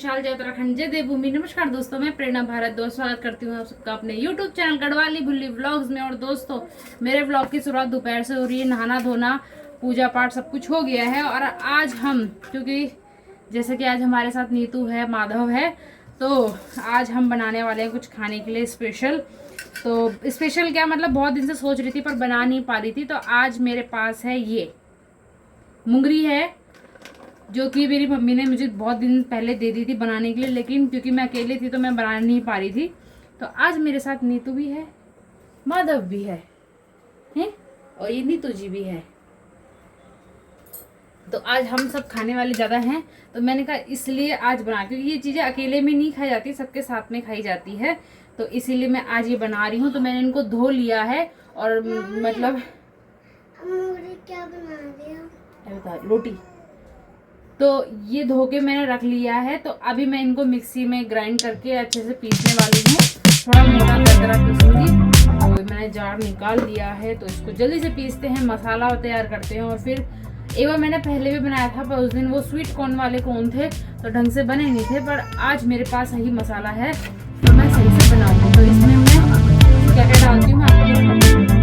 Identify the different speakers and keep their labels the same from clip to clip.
Speaker 1: विशाल जय उत्तराखंड जय देवभूमि। नमस्कार दोस्तों, मैं प्रेरणा भारत दोस्त स्वागत करती हूँ आप सबका अपने YouTube चैनल गढ़वाली भुल्ली व्लॉग्स में। और दोस्तों, मेरे व्लॉग की शुरुआत दोपहर से हो रही है। नहाना धोना पूजा पाठ सब कुछ हो गया है। और आज हम, क्योंकि जैसे कि आज हमारे साथ नीतू है, माधव है, तो आज हम बनाने वाले हैं कुछ खाने के लिए स्पेशल। तो स्पेशल क्या मतलब, बहुत दिन से सोच रही थी पर बना नहीं पा रही थी। तो आज मेरे पास है ये मुंगरी है, जो कि मेरी मम्मी ने मुझे बहुत दिन पहले दे दी थी बनाने के लिए, लेकिन क्योंकि मैं अकेली थी तो मैं बना नहीं पा रही थी। तो आज मेरे साथ नीतू भी है, माधव भी है और ये नीतू जी भी है। तो आज हम सब खाने वाले ज़्यादा हैं, तो मैंने कहा इसलिए आज बना, क्योंकि ये चीज़ें अकेले में नहीं खाई जाती, सबके साथ में खाई जाती है। तो इसीलिए मैं आज ये बना रही हूँ। तो मैंने इनको धो लिया है और मतलब
Speaker 2: क्या बना रही हो?
Speaker 1: बता, रोटी। तो ये धो के मैंने रख लिया है। तो अभी मैं इनको मिक्सी में ग्राइंड करके अच्छे से पीसने वाली हूँ। थोड़ा मोटा दरदरा पीसूंगी। तो मैंने जार निकाल लिया है, तो इसको जल्दी से पीसते हैं, मसाला तैयार करते हैं। और फिर एक बार मैंने पहले भी बनाया था, पर उस दिन वो स्वीट कॉर्न वाले कॉर्न थे तो ढंग से बने नहीं थे। पर आज मेरे पास सही मसाला है तो मैं सही से बनाऊंगी। तो इसमें मैं क्या क्या डालती हूँ आपको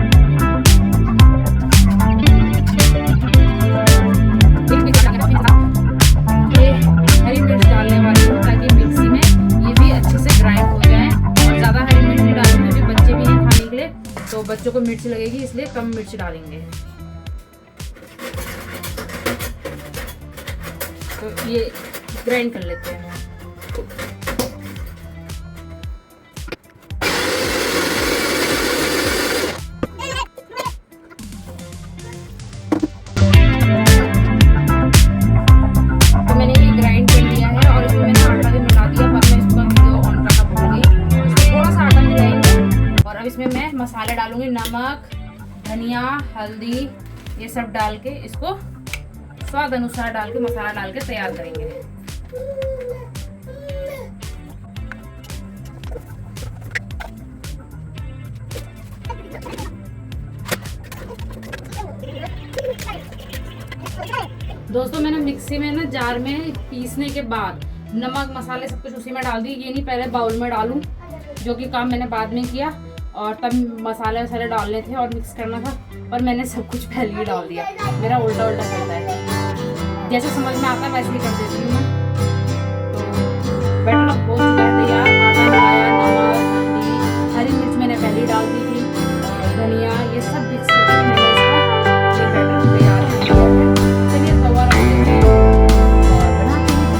Speaker 1: हरी मिर्च डालने वाली हूँ, ताकि मिक्सी में ये भी अच्छे से ग्राइंड हो जाए। और ज़्यादा हरी मिर्च नहीं डालूंगी, क्योंकि बच्चे भी हैं खाने के लिए, तो बच्चों को मिर्च लगेगी, इसलिए कम मिर्च डालेंगे। तो ये ग्राइंड कर लेते हैं। इसमें मैं मसाले डालूंगी, नमक, धनिया, हल्दी, ये सब डाल के इसको स्वाद अनुसार डाल के मसाला डाल के तैयार करेंगे। दोस्तों, मैंने मिक्सी में ना जार में पीसने के बाद नमक मसाले सब कुछ उसी में डाल दी। ये नहीं पहले बाउल में डालूं, जो कि काम मैंने बाद में किया, और तब मसाले वसाले डालने थे और मिक्स करना था, पर मैंने सब कुछ पहले ही डाल दिया। मेरा उल्टा उल्टा चलता है, जैसे समझ में आता है वैसे ही कर देती हूँ मैं। तो बैटर हो चुका है तैयार। आटा डाला, नमक, हल्दी, हरी मिर्च मैंने पहले ही डाल दी थी, धनिया, ये सब मिक्स करके मैंने इसका ये बैटर तैयार कर दिया है। चलिए तवा रख देते हैं और बनाते हैं।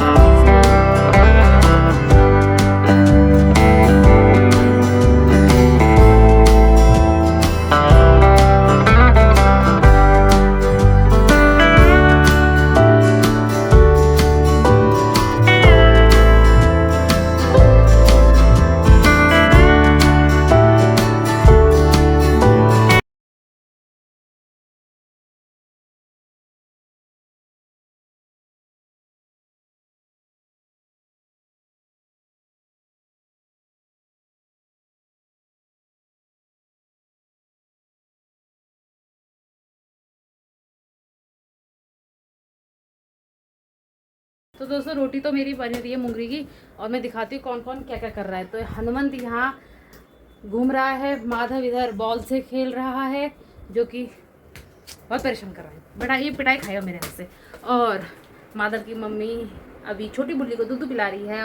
Speaker 1: तो दोस्तों, रोटी तो मेरी बनी रही है मुंगरी की, और मैं दिखाती हूँ कौन कौन क्या क्या कर रहा है। तो हनुमंत यहाँ घूम रहा है, माधव इधर बॉल से खेल रहा है, जो कि बहुत परेशान कर रहा है, बड़ा ये पिटाई खाएगा मेरे हाथ से। और माधव की मम्मी अभी छोटी बुल्ली को दूध पिला रही है।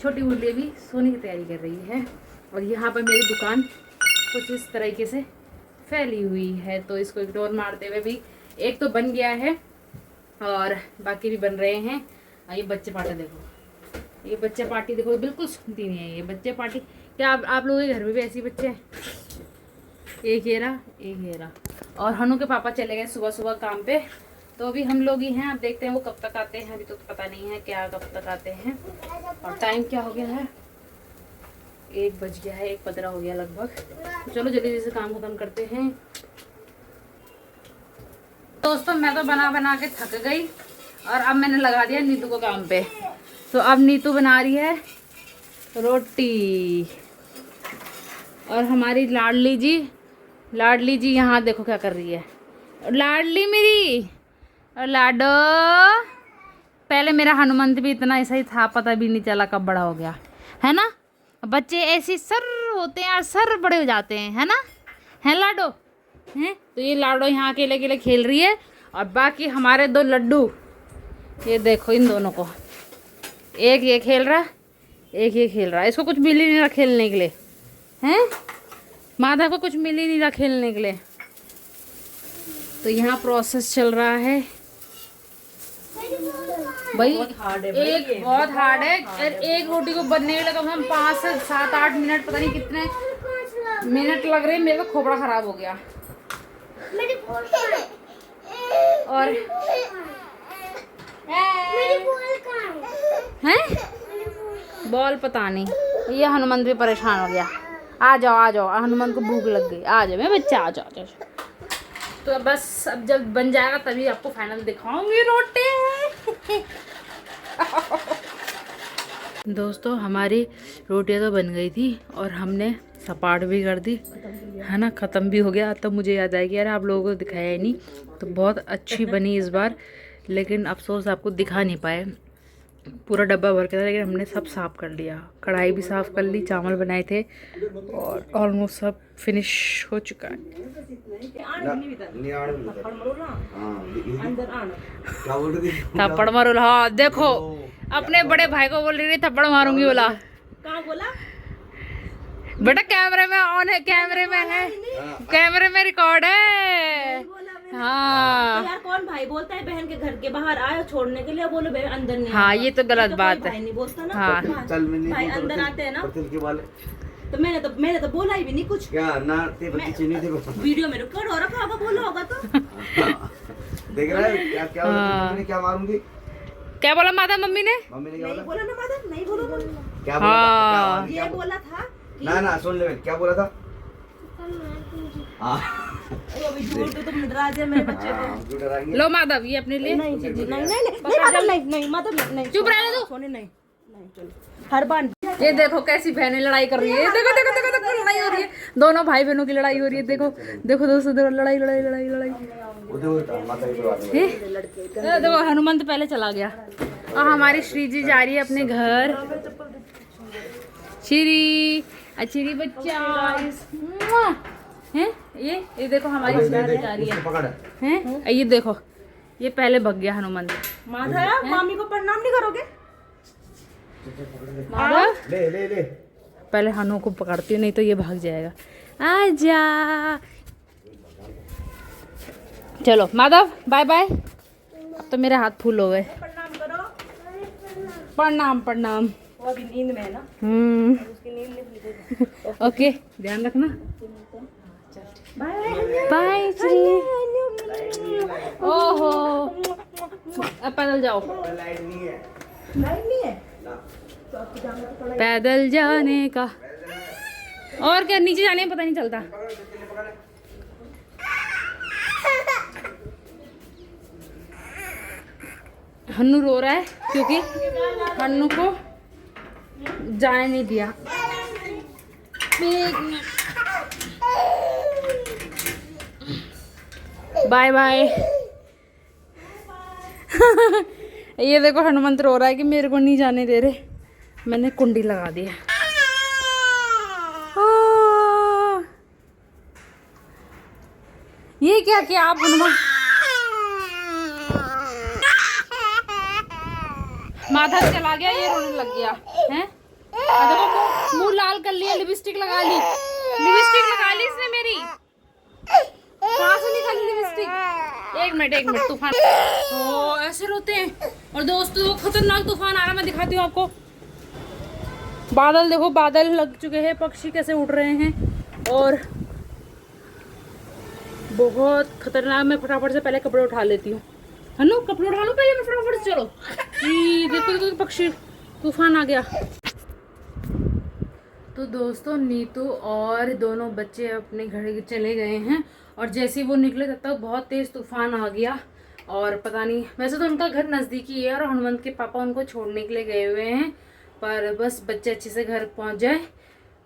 Speaker 1: छोटी बुल्ली अभी सोने की तैयारी कर रही है। और यहाँ पर मेरी दुकान कुछ इस तरीके से फैली हुई है। तो इसको इग्नोर मारते हुए भी एक तो बन गया है और बाकी भी बन रहे हैं। ये बच्चे पार्टी देखो, ये बच्चे पार्टी देखो, बिल्कुल सुनती नहीं है ये बच्चे पार्टी। क्या आप लोगों के घर में भी ऐसे बच्चे हैं? एक हेरा। और हनु के पापा चले गए सुबह सुबह काम पे, तो अभी हम लोग ही हैं। अब देखते हैं वो कब तक आते हैं, अभी तो पता नहीं है क्या कब तक आते हैं। और टाइम क्या हो गया है, 1 बज गया है, 1:15 हो गया लगभग। चलो जल्दी से काम खत्म करते हैं। दोस्तों, मैं तो बना बना के थक गई, और अब मैंने लगा दिया नीतू को काम पे। तो अब नीतू बना रही है रोटी, और हमारी लाडली जी यहाँ देखो क्या कर रही है। लाडली मेरी, और लाडो पहले मेरा हनुमंत भी इतना ऐसा ही था, पता भी नहीं चला कब बड़ा हो गया, है ना। बच्चे ऐसे सर होते हैं और सर बड़े हो जाते हैं, है ना, है लाडो, हैं। तो ये लाडो यहाँ अकेले अकेले खेल रही है और बाकी हमारे 2 लड्डू, ये देखो इन दोनों को, एक ये खेल रहा, एक ये खेल रहा। इसको कुछ मिल ही नहीं रहा खेलने के लिए, हैं। माधव को कुछ मिल ही नहीं रहा खेलने के लिए। तो यहाँ प्रोसेस चल रहा है भाई, एक बहुत हार्ड है। एक रोटी को बनने के लिए कम से कम 5 से 7-8 मिनट, पता नहीं कितने मिनट लग रहे हैं। मेरा तो खोपड़ा खराब हो गया। और हैं बॉल पता नहीं। ये हनुमान भी परेशान हो गया। आ जाओ, हनुमान को भूख लग गई। आ जाओ मेरे बच्चा, आ जाओ। तो बस अब जब बन जाएगा तभी आपको फाइनल दिखाऊंगी रोटी। दोस्तों हमारी रोटियां तो बन गई थी और हमने सपाट भी कर दी, है ना, ख़त्म भी हो गया। तब मुझे याद आया कि यार आप लोगों को दिखाया ही नहीं। तो बहुत अच्छी बनी इस बार, लेकिन अफसोस आपको दिखा नहीं पाए। पूरा डब्बा भर के था, लेकिन हमने सब साफ़ कर लिया। कढ़ाई भी साफ़ कर ली, चावल बनाए थे और ऑलमोस्ट सब फिनिश हो चुका है। थप्पड़ मारो, हाँ देखो अपने बड़े भाई को बोल रही थप्पड़ मारूंगी, बोला बेटा कैमरे में ऑन है, कैमरे में है, कैमरे में रिकॉर्ड है। हाँ
Speaker 3: तो यार कौन भाई बोलता है बहन के घर के बाहर आए छोड़ने के लिए, बोलो बहन अंदर नहीं।
Speaker 1: हाँ ये तो गलत बात है।
Speaker 3: भाई नहीं बोलता ना।
Speaker 1: हाँ
Speaker 3: भाई अंदर आते हैं ना। तो मैंने तो बोला ही भी नहीं कुछ।
Speaker 4: क्या ना ते बच्चे नहीं देखो
Speaker 3: वीडियो में रिकॉर्ड हो रखा होगा, बोला होगा तो।
Speaker 4: देख रहा है क्या क्या मम्मी क्या मारूंगी।
Speaker 1: क्या बोला माता मम्मी ने
Speaker 4: क्या
Speaker 3: नहीं बोला ना माता, नहीं बोला।
Speaker 4: क्या बोला
Speaker 3: ये बोला था
Speaker 4: ना सुन ले क्या बोला था।
Speaker 3: वो भी झूठ तुम डराजे मेरे बच्चे को।
Speaker 1: लो माधव ये अपने लिए।
Speaker 3: नहीं माधव नहीं
Speaker 1: चुप रहने दो।
Speaker 3: सोने नहीं चलो हर बार।
Speaker 1: ये देखो कैसी बहनें लड़ाई कर रही है। देखो लड़ाई हो रही है, दोनों भाई बहनों की लड़ाई हो रही है। देखो दोस्तों लड़ाई। देखो हनुमंत पहले चला गया और हमारी श्री जी जा रही है अपने घर। श्री बच्चा हैं। ये देखो हमारी श्री जा रही है। ये देखो ये पहले भग गया हनुमंत।
Speaker 3: माधव मामी को प्रणाम नहीं करोगे।
Speaker 1: माधव
Speaker 4: ले
Speaker 1: पहले हनु को पकड़ती हूँ, नहीं तो ये भाग जाएगा। आजा चलो माधव बाय बाय। अब तो मेरे हाथ फूल हो गए।
Speaker 3: प्रणाम करो।
Speaker 1: प्रणाम।
Speaker 3: वो अभी नींद में है ना, उसकी नींद नहीं।
Speaker 1: ओके ध्यान रखना।
Speaker 3: Bye
Speaker 1: bye Shri. ओहो अब पैदल जाओ।
Speaker 4: लाइट नहीं है।
Speaker 3: लाइट नहीं है
Speaker 4: ना
Speaker 3: तो आपको जाना तो पड़ेगा।
Speaker 1: पैदल जाने का और क्या, नीचे जाने में पता नहीं चलता। हन्नू रो रहा है क्योंकि हन्नू को जाने नहीं दिया। Bye bye. ये देखो हनुमंत रो रहा है कि मेरे को नहीं जाने दे रहे। मैंने कुंडी लगा दी है। ये क्या किया आप हनुमान। माथा चला गया, ये रोने लग गया है। देखो मुंह लाल कर लिया, लिपस्टिक लगा ली इसने मेरी। कहाँ से निकाली लिपस्टिक। एक मिनट तूफान। ओ ऐसे रोते हैं। और दोस्तों खतरनाक तूफान आ रहा है, मैं दिखाती हूँ आपको। बादल देखो, बादल लग चुके हैं, पक्षी कैसे उड़ रहे हैं और बहुत खतरनाक। मैं फटाफट से पहले कपड़े उठा लेती हूँ। हनु कपड़े उठा लो पहले, मैं फटाफट से। चलो देखो पक्षी, तूफान आ गया। तो दोस्तों नीतू और दोनों बच्चे अपने घर चले गए हैं और जैसे ही वो निकले तब तक बहुत तेज़ तूफान आ गया। और पता नहीं, वैसे तो उनका घर नज़दीकी है और हनुमंत के पापा उनको छोड़ने के लिए गए हुए हैं, पर बस बच्चे अच्छे से घर पहुंच जाए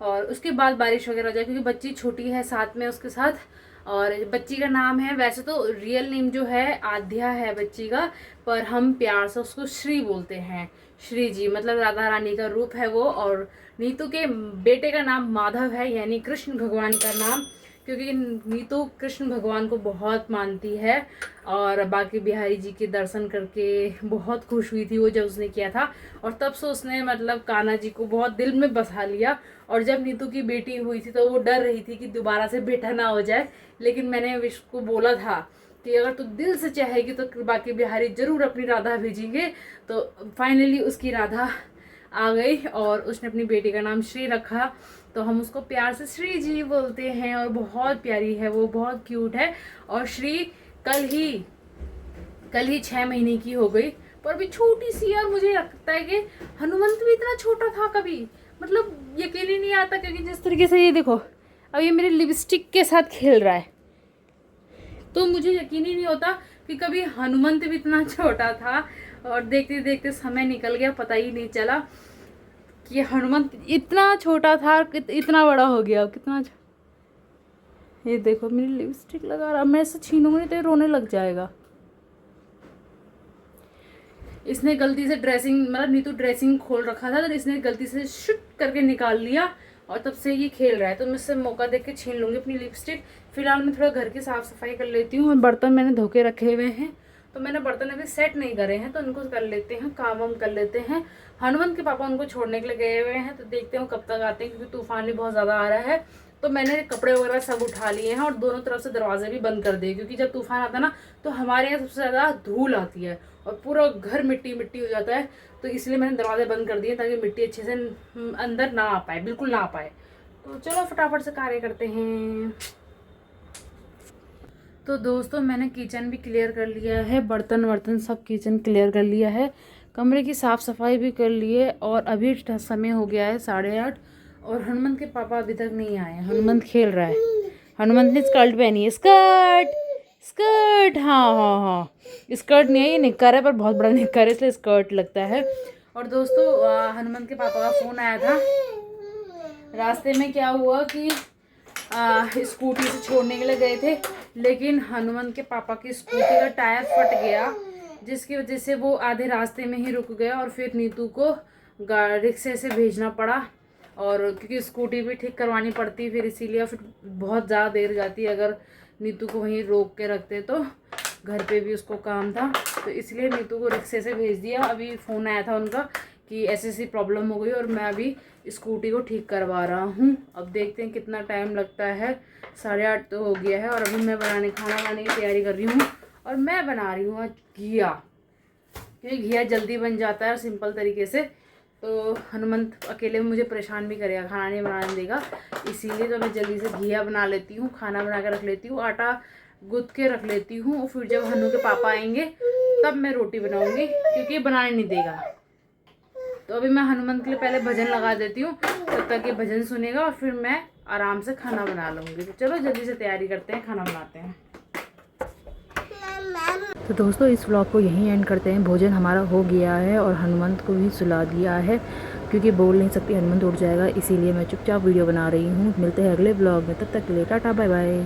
Speaker 1: और उसके बाद बारिश वगैरह हो जाए, क्योंकि बच्ची छोटी है साथ में उसके साथ और बच्ची का नाम है, वैसे तो रियल नेम जो है आध्या है बच्ची का, पर हम प्यार से उसको श्री बोलते हैं। श्री जी मतलब राधा रानी का रूप है वो। और नीतू के बेटे का नाम माधव है, यानी कृष्ण भगवान का नाम, क्योंकि नीतू कृष्ण भगवान को बहुत मानती है। और बाकी बिहारी जी के दर्शन करके बहुत खुश हुई थी वो जब उसने किया था, और तब से उसने मतलब कान्हा जी को बहुत दिल में बसा लिया। और जब नीतू की बेटी हुई थी तो वो डर रही थी कि दोबारा से बेटा ना हो जाए, लेकिन मैंने विश को बोला था कि अगर तू दिल से चाहेगी तो बाकी बिहारी जरूर अपनी राधा भेजेंगे। तो फाइनली उसकी राधा आ गई और उसने अपनी बेटी का नाम श्री रखा। तो हम उसको प्यार से श्री जी बोलते हैं, और बहुत प्यारी है वो, बहुत क्यूट है। और श्री कल ही 6 महीने की हो गई, पर अभी छोटी सी है। और मुझे लगता है कि हनुमंत भी इतना छोटा था कभी, मतलब यकीन ही नहीं आता, क्योंकि जिस तरीके से ये देखो अब ये मेरे लिपस्टिक के साथ खेल रहा है, तो मुझे यकीन ही नहीं होता कि कभी हनुमंत भी इतना छोटा था। और देखते देखते समय निकल गया, पता ही नहीं चला कि हनुमंत इतना छोटा था, इतना बड़ा हो गया। कितना ये देखो मेरी लिपस्टिक लगा रहा, मैं इसे छीनूंगी तो रोने लग जाएगा। इसने गलती से ड्रेसिंग मतलब नीतू ड्रेसिंग खोल रखा था, तो इसने गलती से शुट करके निकाल लिया, और तब से ये खेल रहा है। तो मैं इससे मौका देख के छीन लूँगी अपनी लिपस्टिक। फिलहाल मैं थोड़ा घर की साफ़ सफाई कर लेती हूँ, और बर्तन मैंने धो के रखे हुए हैं, तो मैंने बर्तन अभी सेट नहीं करे हैं, तो उनको कर लेते हैं, काम वाम कर लेते हैं। हनुमंत के पापा उनको छोड़ने के लिए गए हुए हैं, तो देखते हैं कब तक आते हैं, क्योंकि तूफान भी बहुत ज़्यादा आ रहा है। तो मैंने कपड़े वगैरह सब उठा लिए हैं, और दोनों तरफ से दरवाजे भी बंद कर दिए, क्योंकि जब तूफान आता है ना तो हमारे यहाँ सबसे ज़्यादा धूल आती है और पूरा घर मिट्टी मिट्टी हो जाता है। तो इसलिए मैंने दरवाजे बंद कर दिए ताकि मिट्टी अच्छे से अंदर ना आ पाए, बिल्कुल ना आ पाए। तो चलो फटाफट से कार्य करते हैं। तो दोस्तों मैंने किचन भी क्लियर कर लिया है, बर्तन वर्तन सब किचन क्लियर कर लिया है, कमरे की साफ़ सफाई भी कर ली है। और अभी समय हो गया है 8:30, और हनुमंत के पापा अभी तक नहीं आए हैं। हनुमंत खेल रहा है, हनुमंत ने स्कर्ट पहनी है, स्कर्ट हाँ, स्कर्ट नहीं है, ये निक्कर है, पर बहुत बड़ा निक्कर है इसलिए स्कर्ट लगता है। और दोस्तों हनुमंत के पापा का फ़ोन आया था। रास्ते में क्या हुआ कि स्कूटी से छोड़ने के लिए गए थे, लेकिन हनुमंत के पापा की स्कूटी का टायर फट गया, जिसकी वजह से वो आधे रास्ते में ही रुक गया, और फिर नीतू को रिक्शे से भेजना पड़ा। और क्योंकि स्कूटी भी ठीक करवानी पड़ती, फिर इसीलिए फिर बहुत ज़्यादा देर जाती अगर नीतू को वहीं रोक के रखते, तो घर पे भी उसको काम था, तो इसलिए नीतू को रिक्शे से भेज दिया। अभी फ़ोन आया था उनका कि ऐसी प्रॉब्लम हो गई, और मैं अभी स्कूटी को ठीक करवा रहा हूँ। अब देखते हैं कितना टाइम लगता है। 8:30 तो हो गया है, और अभी मैं खाना बनाने की तैयारी कर रही हूँ। और मैं बना रही हूँ आज घिया, क्योंकि घिया जल्दी बन जाता है सिंपल तरीके से। तो हनुमंत अकेले मुझे परेशान भी करेगा, खाना नहीं बनाने देगा, इसीलिए तो मैं जल्दी से घिया बना लेती हूँ, खाना बना के रख लेती हूँ, आटा गूँथ के रख लेती हूँ। और फिर जब हनु के पापा आएंगे तब मैं रोटी बनाऊँगी, क्योंकि ये बनाने नहीं देगा। तो अभी मैं हनुमंत के लिए पहले भजन लगा देती हूँ, तब तक ये भजन सुनेगा, और फिर मैं आराम से खाना बना लूँगी। तो चलो जल्दी से तैयारी करते हैं, खाना बनाते हैं। तो दोस्तों इस व्लॉग को यहीं एंड करते हैं। भोजन हमारा हो गया है, और हनुमंत को भी सुला दिया है, क्योंकि बोल नहीं सकती, हनुमंत उठ जाएगा, इसीलिए मैं चुपचाप वीडियो बना रही हूँ। मिलते हैं अगले व्लॉग में, तब तक के लिए टाटा बाय बाय।